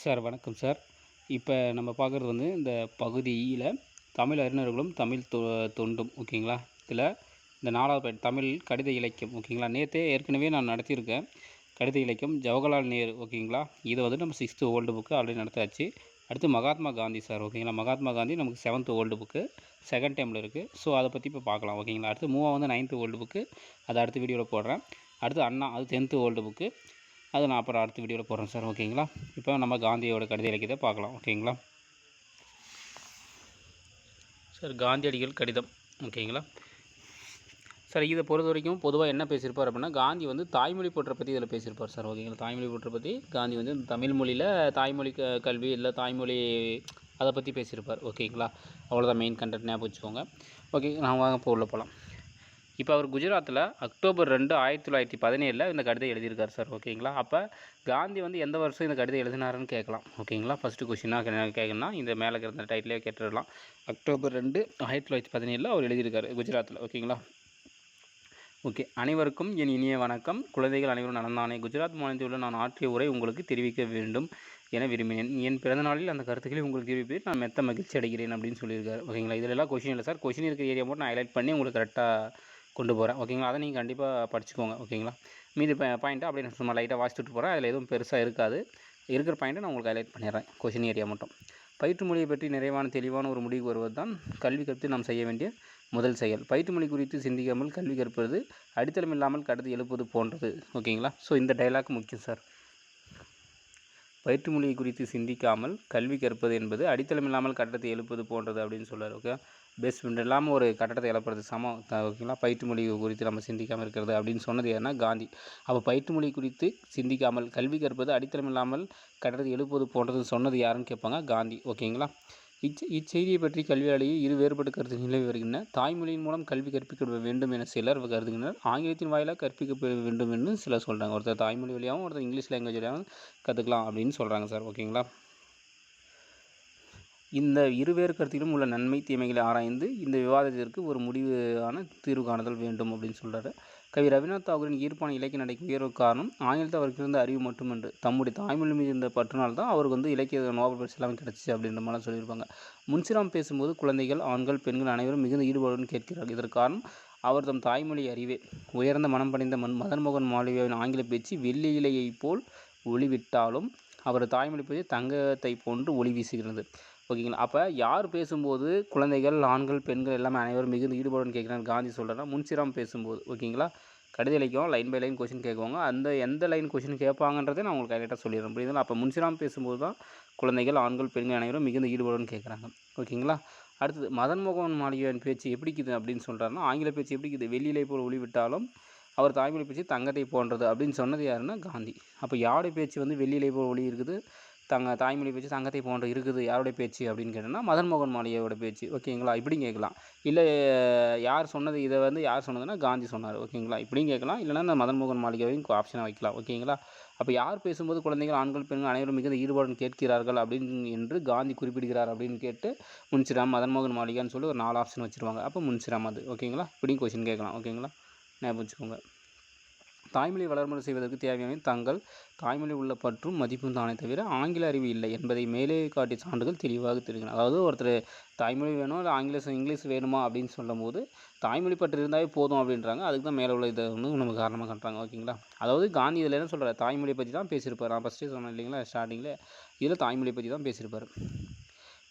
Sir வணக்கம் sir. இப்போ நம்ம பார்க்குறது வந்து இந்த பகுதியில தமிழ் அறிஞர்களும் தமிழ் தொண்டும் ஓகேங்களா? இதில் இந்த 4வது பாயிண்ட் தமிழ் கடித இலக்கியம் ஓகேங்களா? நேத்தே ஏற்கனவே நான் நடத்தியிருக்கேன். கடித இலக்கியம் ஜவஹர்லால் நேரு ஓகேங்களா? இதை வந்து நம்ம 6th ஓல்டு புக்கு ஆல்ரெடி நடத்தாச்சு. அடுத்து மகாத்மா காந்தி சார் ஓகேங்களா? மகாத்மா காந்தி நமக்கு 7th ஓல்டு புக்கு செகண்ட் டைமில் இருக்குது. ஸோ அதை பற்றி இப்போ பார்க்கலாம் ஓகேங்களா? அடுத்து மூவா வந்து 9th ஓல்டு புக்கு, அதை அடுத்த வீடியோவில் போடுறேன். அடுத்து அண்ணா அது 10th ஓல்டு புக்கு, அது நான் அப்புறம் அடுத்த வீடியோவில் போடுறேன் சார் ஓகேங்களா? இப்போ நம்ம காந்தியோட கடித இலக்கியத்தை பார்க்கலாம் ஓகேங்களா? சார் காந்தியடிகள் கடிதம் ஓகேங்களா? சார் இதை பொறுத்த வரைக்கும் பொதுவாக என்ன பேசியிருப்பார் அப்படின்னா, காந்தி வந்து தாய்மொழி போற்றை பற்றி இதில் பேசியிருப்பார் சார் ஓகேங்களா? தாய்மொழி போற்றை பற்றி காந்தி வந்து தமிழ் மொழியில் தாய்மொழி கல்வி இல்லை தாய்மொழி அதை பற்றி பேசியிருப்பார் ஓகேங்களா? அவ்வளோதான் மெயின் கண்டென்ட் ஞாபகம் வச்சுக்கோங்க. ஓகே, நான் வாங்க இப்போ உள்ள போகலாம். இப்போ அவர் குஜராத்தில் அக்டோபர் 2, 1917 இந்த கடிதம் எழுதியிருக்கார் சார் ஓகேங்களா? அப்போ காந்தி வந்து எந்த வருஷம் இந்த கடிதம் எழுதினாருன்னு கேட்கலாம் ஓகேங்களா? ஃபஸ்ட்டு கொஷினாக கேட்கணும்னா இந்த மேலே இருக்கிற டைட்டிலே கேட்டுடலாம். அக்டோபர் 2, 1917 அவர் எழுதியிருக்காரு குஜராத்தில் ஓகேங்களா? ஓகே, அனைவருக்கும் என் இனிய வணக்கம். குழந்தைகள் அனைவரும் நலந்தானே. குஜராத் மாநிலத்தில் உள்ள நான் ஆற்றிய உரை உங்களுக்கு தெரிவிக்க வேண்டும் என விரும்பினேன். என் பிறந்தநாளில் அந்த கருத்துக்களை உங்களுக்கு தெரிவிப்பதில் நான் மெத்த மகிழ்ச்சி அடைகிறேன் அப்படின்னு சொல்லியிருக்காரு ஓகேங்களா? இதில் எல்லாம் கொஷின் இல்லை சார். கொஷின் இருக்கிற ஏரியா மட்டும் நான் ஹைலைட் பண்ணி உங்களுக்கு கரெக்டாக கொண்டு போகிறேன் ஓகேங்களா? அதை நீங்கள் கண்டிப்பாக படிச்சுக்கோங்க ஓகேங்களா? மீதி பாயிண்ட்டை அப்படியே நான் சும்மா லைட்டாக வாசிச்சுட்டு போகிறேன். அதில் எதுவும் பெருசாக இருக்காது. இருக்கிற பாயிண்ட்டை நான் உங்களுக்கு ஹைலைட் பண்ணிடுறேன் கொஷின் ஏரியா மட்டும். பயிற்று மொழியை பற்றி நிறைவான தெளிவான ஒரு முடிவு வருவது தான் கல்வி கற்று நாம் செய்ய வேண்டிய முதல் செயல். பயிற்று மொழி குறித்து சிந்திக்காமல் கல்வி கற்பது அடித்தளம் இல்லாமல் கடந்து எழுப்பது போன்றது ஓகேங்களா? ஸோ இந்த டைலாக் முக்கியம் சார். பயிற்று மொழியை குறித்து சிந்திக்காமல் கல்வி கற்பது என்பது அடித்தளம் இல்லாமல் கட்டடத்தை எழுப்பது போன்றது அப்படின்னு சொல்கிறார் ஓகே. பேஸ் இல்லாமல் ஒரு கட்டடத்தை எழுப்புறது சமம் ஓகேங்களா? பயிற்று மொழி குறித்து நம்ம சிந்திக்காமல் இருக்கிறது அப்படின்னு சொன்னது ஏன்னா காந்தி. அப்போ பயிற்று மொழி குறித்து சிந்திக்காமல் கல்வி கற்பது அடித்தளம் இல்லாமல் கட்டடத்தை எழுப்புவது போன்றது சொன்னது யாருன்னு கேட்பாங்க, காந்தி ஓகேங்களா? இச்செய்தியை பற்றி கல்வியாலேயே இரு வேறுபட்ட கருத்து நிலவி வருகின்றன. தாய்மொழியின் மூலம் கல்வி கற்பிக்க வேண்டும் என சிலர் கருதுகின்றனர். ஆங்கிலத்தின் வாயிலாக கற்பிக்க வேண்டும் என்று சிலர் சொல்கிறாங்க. ஒருத்தர் தாய்மொழி வழியாகவும் ஒருத்தர் இங்கிலீஷ் லாங்குவேஜ் வழியாகவும் கற்றுக்கலாம் அப்படின்னு சொல்கிறாங்க சார் ஓகேங்களா? இந்த இருவேறு கருத்திலும் உள்ள நன்மை தீமைகளை ஆராய்ந்து இந்த விவாதத்திற்கு ஒரு முடிவான தீர்வு காணுதல் வேண்டும் அப்படின்னு சொல்கிறாரு. கவி ரவீந்திரநாத் தாகூரின் ஈர்ப்பான இலக்கிய நடைக்கு உயர்வு காரணம் ஆங்கிலத்தில் அவருக்கு இருந்த அறிவு மட்டுமன்று தம்முடைய தாய்மொழி மீது இருந்த பற்றுனால் தான் அவருக்கு வந்து இலக்கிய நோபல் பரிசு எல்லாமே கிடச்சிச்சு அப்படின்ற மாதிரிலாம் சொல்லியிருப்பாங்க. முன்சிராம் பேசும்போது குழந்தைகள் ஆண்கள் பெண்கள் அனைவரும் மிகுந்த ஈடுபாடுடன் கேட்கிறார்கள். இதற்கு காரணம் அவர் தம் தாய்மொழி அறிவே. உயர்ந்த மனம் படைந்த மதன் மோகன் மாளவியாவின் ஆங்கில பேச்சு வெள்ளி இலையைப் போல் ஒளிவிட்டாலும் அவர் தாய்மொழி பேச்சு தங்கத்தை போன்று ஒளி வீசுகிறது ஓகேங்களா? அப்போ யார் பேசும்போது குழந்தைகள் ஆண்கள் பெண்கள் எல்லாமே அனைவரும் மிகுந்த ஈடுபாடுன்னு கேட்குறாங்க காந்தி சொல்கிறேன்னா முன்சிராம் பேசும்போது ஓகேங்களா? கடித இலக்கியம் லைன் பை லைன் கொஷின் கேட்குவாங்க. அந்த எந்த லைன் கொஷின் கேட்பாங்கன்றதே நான் உங்களுக்கு கரெக்டாக சொல்லிடுறேன் புரியுதுங்களா? அப்போ முன்சிராம் பேசும்போது தான் குழந்தைகள் ஆண்கள் பெண்கள் அனைவரும் மிகுந்த ஈடுபாடுன்னு கேட்குறாங்க ஓகேங்களா? அடுத்தது மதன் மோகன் மாளவியாவின் பேச்சு எப்படிக்குது அப்படின்னு சொல்கிறாருன்னா ஆங்கில பேச்சு எப்படிக்குது வெள்ளியிலை போல் ஒளிவிட்டாலும் அவர் தாய்மொழி பேச்சு தங்கத்தை போன்றது அப்படின்னு சொன்னது யாருன்னா காந்தி. அப்போ யாருடைய பேச்சு வந்து வெள்ளியிலை போல் ஒளி இருக்குது, தாய்மொழி பேச்சு தங்கத்தை போன்று இருக்குது யாருடைய பேச்சு அப்படின்னு கேட்டோம்னா மதன் மோகன் மாளவியாவோட பேச்சு ஓகேங்களா? இப்படியும் கேட்கலாம். இல்லை யார் சொன்னது இதை வந்து யார் சொன்னதுன்னா காந்தி சொன்னார் ஓகேங்களா? இப்படியும் கேட்கலாம். இல்லைனா இந்த மதன் மோகன் மாளவியாவையும் ஆப்ஷனாக வைக்கலாம் ஓகேங்களா? அப்போ யார் பேசும்போது குழந்தைகள் ஆண்கள் பெண்கள் அனைவரும் மிகுந்த ஈடுபாடுடன் கேட்கிறார்கள் அப்படின்னு என்று காந்தி குறிப்பிடுகிறார் அப்படின்னு கேட்டு முன்சிராம் மதன் மோகன் மாளிகான்னு சொல்லி ஒரு 4 ஆப்ஷன் வச்சுருவாங்க. அப்போ முன்சிராம் அது ஓகேங்களா? இப்படியும் கொஸ்டின் கேட்கலாம் ஓகேங்களா? ஞாபகம் வச்சுக்கோங்க. தாய்மொழி வளர்முறை செய்வதற்கு தேவையான தங்கள் தாய்மொழி உள்ள பற்றும் மதிப்பும் தானே தவிர ஆங்கில அறிவு இல்லை என்பதை மேலே காட்டிய சான்றுகள் தெளிவாக தெரியும். அதாவது ஒருத்தர் தாய்மொழி வேணும் இல்லை இங்கிலீஷ் வேணுமா அப்படின்னு சொல்லும் போது தாய்மொழி பற்று இருந்தாலே போதும் அப்படின்றாங்க. அதுக்கு தான் மேலே உள்ள இதை வந்து நம்ம காரணமாக காட்டுறாங்க ஓகேங்களா? அதாவது காந்தி இதில் என்ன சொல்கிறார், தாய்மொழியை பற்றி தான் பேசியிருப்பார். நான் ஃபஸ்ட்டே சொன்னேன் இல்லைங்களா ஸ்டார்டிங்கில், இதில் தாய்மொழியை பற்றி தான் பேசியிருப்பார்.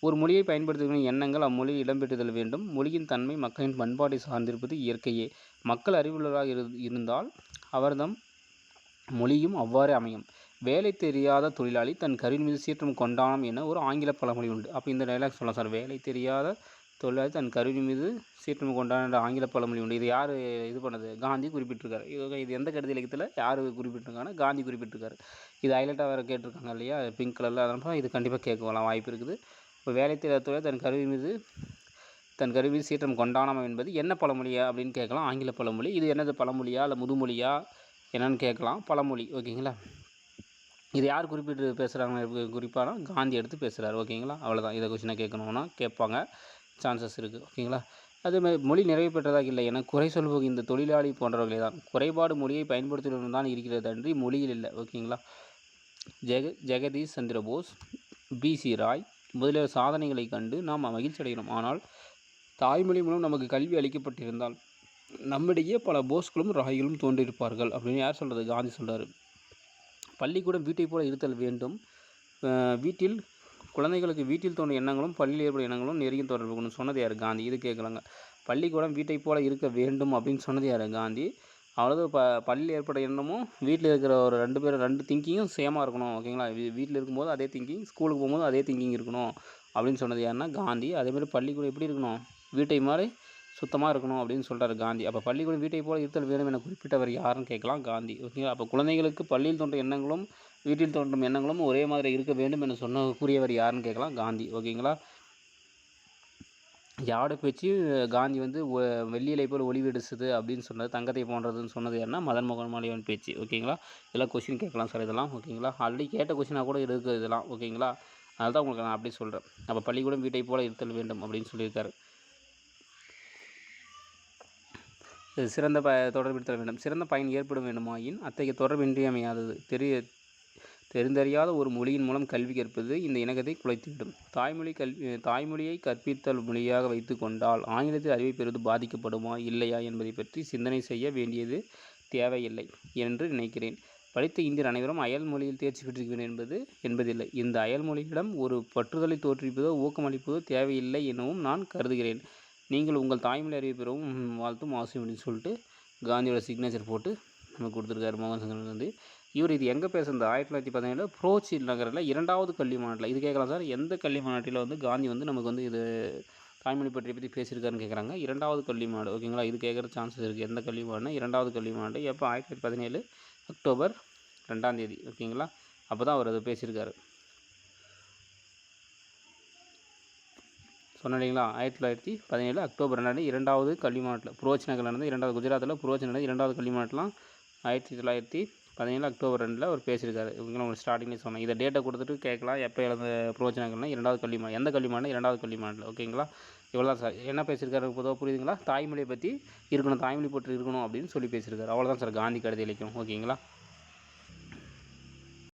ஒரு மொழியை பயன்படுத்துகிற எண்ணங்கள் அம்மொழியில் இடம்பெற்றுதல் வேண்டும். மொழியின் தன்மை மக்களின் பண்பாட்டை சார்ந்திருப்பது இயற்கையே. மக்கள் அறிவுள்ளவராக இருந்தால் அவர்தம் மொழியும் அவ்வாறே அமையும். வேலை தெரியாத தொழிலாளி தன் கருவின் மீது சீற்றம் கொண்டானம் என ஒரு ஆங்கில பழமொழி உண்டு. அப்போ இந்த டைலாக் சொல்லலாம் சார். வேலை தெரியாத தொழிலாளி தன் கருவின் மீது சீற்றம் கொண்டான என்ற ஆங்கில பழமொழி உண்டு. இது யார் இது பண்ணது, காந்தி குறிப்பிட்டிருக்காரு. இது எந்த கடித இலக்கியத்தில் யார் குறிப்பிட்டிருக்காங்கன்னா காந்தி குறிப்பிட்டிருக்காரு. இது ஹைலைட்டாக வேறு கேட்டிருக்காங்க இல்லையா பிங்க் கலரில், அதனால் இது கண்டிப்பாக கேட்கலாம் வாய்ப்பு இருக்குது. இப்போ வேலை தெரியாத தொழிலாளி தன் கருவி மீது சீற்றம் கொண்டானம் என்பது என்ன பழமொழியா அப்படின்னு கேட்கலாம். ஆங்கில பழமொழி. இது என்னது பழமொழியா இல்லை முதுமொழியா என்னன்னு கேட்கலாம். பழமொழி ஓகேங்களா? இது யார் குறிப்பிட்டு பேசுகிறாங்க, குறிப்பாக காந்தி எடுத்து பேசுகிறாரு ஓகேங்களா? அவ்வளோதான். இதை கொஸ்டினாக கேட்கணுன்னா கேட்பாங்க, சான்சஸ் இருக்குது ஓகேங்களா? அதேமாதிரி மொழி நிறைவு பெற்றதாக இல்லை என குறை சொல்வது இந்த தொழிலாளி போன்றவர்களே தான். குறைபாடு மொழியை பயன்படுத்துவதுடன் தான் இருக்கிறது அன்றி மொழியில் இல்லை ஓகேங்களா? ஜெகதீஷ் சந்திர போஸ், பிசி ராய் முதலிய சாதனைகளை கண்டு நாம் மகிழ்ச்சி அடைகிறோம். ஆனால் தாய்மொழி மூலம் நமக்கு கல்வி அளிக்கப்பட்டிருந்தால் நம்மிடையே பல போஸ்களும் ராய்களும் தோன்றியிருப்பார்கள் அப்படின்னு யார் சொல்கிறது? காந்தி சொல்கிறார். பள்ளிக்கூடம் வீட்டை போல இருத்தல் வேண்டும். வீட்டில் குழந்தைகளுக்கு வீட்டில் தோன்றும் எண்ணங்களும் பள்ளியில் ஏற்படும் எண்ணங்களும் நெருங்கிய தொடர்பு கொண்டு சொன்னது யார்? காந்தி. இது கேட்கலாங்க. பள்ளிக்கூடம் வீட்டை போல இருக்க வேண்டும் அப்படின்னு சொன்னது யார்? காந்தி. அவ்வளோது பள்ளியில் ஏற்பட எண்ணமும் வீட்டில் இருக்கிற ஒரு 2 பேர் 2 திங்கிங்கும் சேமாக இருக்கணும். ஓகேங்களா? வீட்டில் இருக்கும்போது அதே திங்கிங், ஸ்கூலுக்கு போகும்போது அதே திங்கிங் இருக்கணும் அப்படின்னு சொன்னது யாருன்னா காந்தி. அதேமாதிரி பள்ளிக்கூடம் எப்படி இருக்கணும்? வீட்டை மாதிரி சுத்தமாக இருக்கணும் அப்படின்னு சொல்கிறார் காந்தி. அப்போ பள்ளிக்கூடம் வீட்டை போல இருத்தல் வேணும் என குறிப்பிட்டவர் யாருன்னு கேட்கலாம்? காந்தி. ஓகேங்களா? அப்போ குழந்தைகளுக்கு பள்ளியில் தோன்றும் எண்ணங்களும் வீட்டில் தோன்றும் எண்ணங்களும் ஒரே மாதிரி இருக்க வேண்டும் என கூறியவர் யாருன்னு கேட்கலாம்? காந்தி. ஓகேங்களா? யாரோட பேச்சு காந்தி வந்து வெள்ளியிலை போல் ஒளி வெடிச்சது அப்படின்னு சொன்னது, தங்கத்தை போன்றதுன்னு சொன்னது யாருன்னா மதன் மோகன் மாளவியாவின் பேச்சு. ஓகேங்களா? இதெல்லாம் கொஸ்டின் கேட்கலாம் சார் இதெல்லாம். ஓகேங்களா? ஆல்ரெடி கேட்ட கொஸ்டினாக கூட இருக்குது இதெல்லாம். ஓகேங்களா? அதனால தான் உங்களுக்கு நான் அப்படி சொல்கிறேன். அப்போ பள்ளிக்கூடம் வீட்டை போல இருத்தல் வேண்டும் அப்படின்னு சொல்லியிருக்காரு. சிறந்த தொடர்புறுத்தல் வேண்டும். சிறந்த பயன் ஏற்பட வேண்டுமாயின் அத்தகைய தொடர்பு இன்றியமையாதது. தெரிந்தறியாத ஒரு மொழியின் மூலம் கல்வி கற்பது இந்த இணக்கத்தை குலைத்துவிடும். தாய்மொழியை கற்பித்தல் மொழியாக வைத்து கொண்டால் ஆங்கிலத்தில் அறிவை பெறுவது பாதிக்கப்படுமா இல்லையா என்பதை பற்றி சிந்தனை செய்ய வேண்டியது தேவையில்லை என்று நினைக்கிறேன். படித்த இந்தியர் அனைவரும் அயல் மொழியில் தேர்ச்சி பெற்றிருக்கிறேன் என்பதில்லை. இந்த அயல் மொழியிடம் ஒரு பற்றுதலை தோற்றுவிப்பதோ ஊக்கமளிப்பதோ தேவையில்லை எனவும் நான் கருதுகிறேன். நீங்கள் உங்கள் தாய்மொழி அறிவை பெறவும் வாழ்த்தும் அவசியம் அப்படின்னு சொல்லிட்டு காந்தியோட சிக்னேச்சர் போட்டு நமக்கு கொடுத்துருக்காரு மோகன் சங்கரன் வந்து. இவர் இது எங்கே பேசுகிறது? 1917 புரோச்சி நகரில் 2வது கல்வி மாநாட்டில். இது கேட்கலாம் சார். எந்த கல்வி மாநாட்டில் வந்து காந்தி வந்து நமக்கு வந்து இது தாய்மொழி பற்றி பேசியிருக்காருன்னு கேட்குறாங்க. 2வது கல்வி மாநாடு. ஓகேங்களா? இது கேட்குற சான்சஸ் இருக்குது. எந்த கல்வி மாநாடுனா 2வது கல்வி மாநாடு. எப்போ? 1917 அக்டோபர் 2ஆம் தேதி. ஓகேங்களா? அப்போ தான் அவர் அதை பேசியிருக்காரு. சொன்னேன் இல்லைங்களா? 1917 அக்டோபர் 2 2வது கல்வி மாநாட்டில் புரோச் நகரில் நடந்து 2வது குஜராத்தில் புரோச் நடந்து 2வது கல்வி மாநாட்டெலாம் 1917 அக்டோபர் 2 அவர் பேசியிருக்காரு. இவங்களும் உங்களுக்கு ஸ்டார்டிங்லேயே சொன்னேன். இதை டேட்டை கொடுத்துட்டு கேட்கலாம். எப்போ எழுந்த புரோச் நகர்னா 2வது கல்வி மாநாடு. எந்த கல்வி மாநாடு? 2வது கல்வி மாநாட்டில். ஓகேங்களா? இவ்வளோ தான் சார். என்ன பேசியிருக்காரு பொதுவாக புரியுதுங்களா? தாய்மொழியை பற்றி இருக்கணும், தாய்மொழி பற்றி இருக்கணும் அப்படின்னு சொல்லி பேசியிருக்காரு. அவ்வளோதான் சார் காந்தி கடித இலக்கியம். ஓகேங்களா?